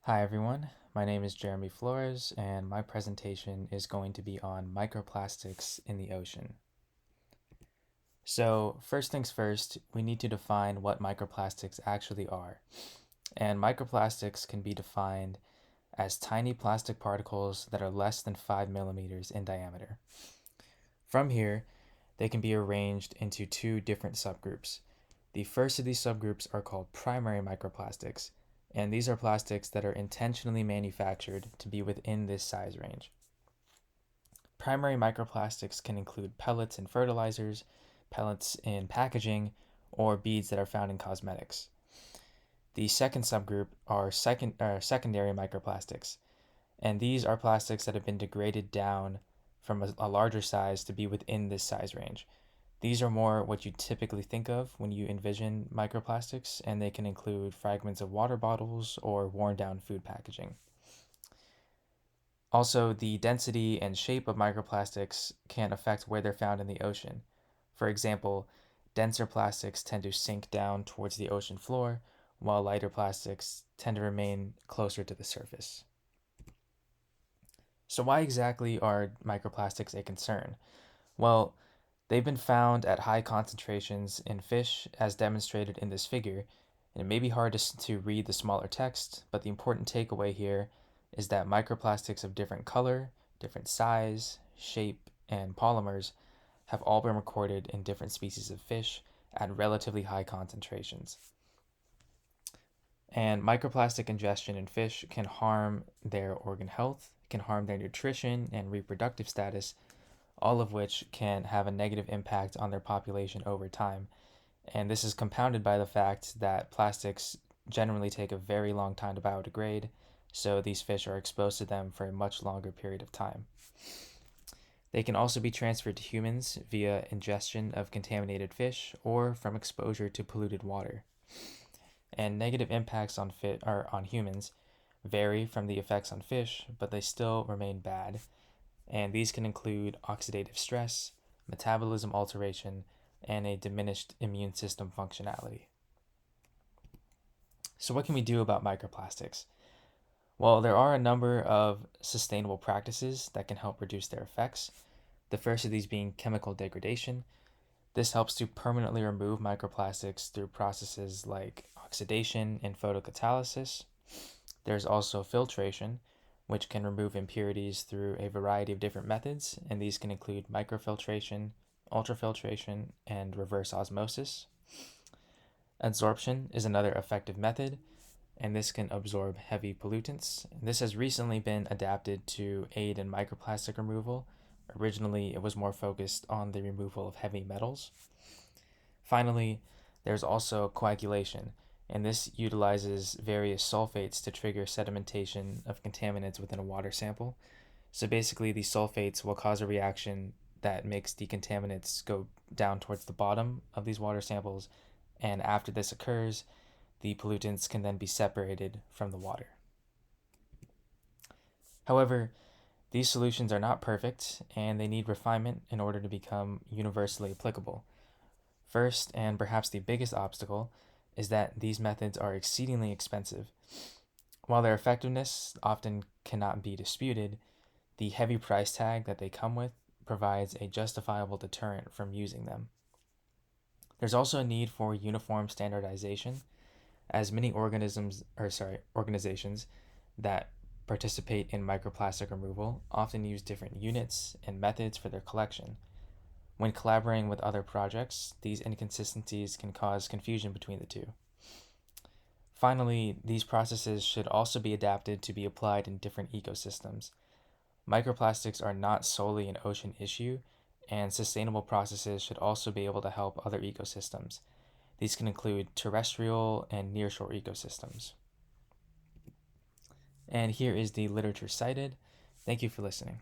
Hi everyone, my name is Jeremy Flores and my presentation is going to be on microplastics in the ocean. So first things first, we need to define what microplastics actually are. And microplastics can be defined as tiny plastic particles that are less than 5 millimeters in diameter. From here, they can be arranged into two different subgroups. The first of these subgroups are called primary microplastics, and these are plastics that are intentionally manufactured to be within this size range. Primary microplastics can include pellets in fertilizers, pellets in packaging, or beads that are found in cosmetics. The second subgroup are secondary microplastics, and these are plastics that have been degraded down from a larger size to be within this size range. These are more what you typically think of when you envision microplastics, and they can include fragments of water bottles or worn down food packaging. Also, the density and shape of microplastics can affect where they're found in the ocean. For example, denser plastics tend to sink down towards the ocean floor, while lighter plastics tend to remain closer to the surface. So, why exactly are microplastics a concern? Well, they've been found at high concentrations in fish, as demonstrated in this figure, and it may be hard to read the smaller text, but the important takeaway here is that microplastics of different color, different size, shape, and polymers have all been recorded in different species of fish at relatively high concentrations. And microplastic ingestion in fish can harm their organ health, can harm their nutrition and reproductive status, all of which can have a negative impact on their population over time. And this is compounded by the fact that plastics generally take a very long time to biodegrade, so these fish are exposed to them for a much longer period of time. They can also be transferred to humans via ingestion of contaminated fish or from exposure to polluted water. And negative impacts on humans vary from the effects on fish, but they still remain bad. And these can include oxidative stress, metabolism alteration, and a diminished immune system functionality. So, what can we do about microplastics? Well, there are a number of sustainable practices that can help reduce their effects. The first of these being chemical degradation. This helps to permanently remove microplastics through processes like oxidation and photocatalysis. There's also filtration, which can remove impurities through a variety of different methods, and these can include microfiltration, ultrafiltration, and reverse osmosis. Adsorption is another effective method, and this can absorb heavy pollutants. This has recently been adapted to aid in microplastic removal. Originally, it was more focused on the removal of heavy metals. Finally, there's also coagulation, and this utilizes various sulfates to trigger sedimentation of contaminants within a water sample. So basically, these sulfates will cause a reaction that makes the contaminants go down towards the bottom of these water samples, and after this occurs, the pollutants can then be separated from the water. However, these solutions are not perfect, and they need refinement in order to become universally applicable. First, and perhaps the biggest obstacle, is that these methods are exceedingly expensive. While their effectiveness often cannot be disputed, the heavy price tag that they come with provides a justifiable deterrent from using them. There's also a need for uniform standardization, as many organizations that participate in microplastic removal often use different units and methods for their collection. When collaborating with other projects, these inconsistencies can cause confusion between the two. Finally, these processes should also be adapted to be applied in different ecosystems. Microplastics are not solely an ocean issue, and sustainable processes should also be able to help other ecosystems. These can include terrestrial and nearshore ecosystems. And here is the literature cited. Thank you for listening.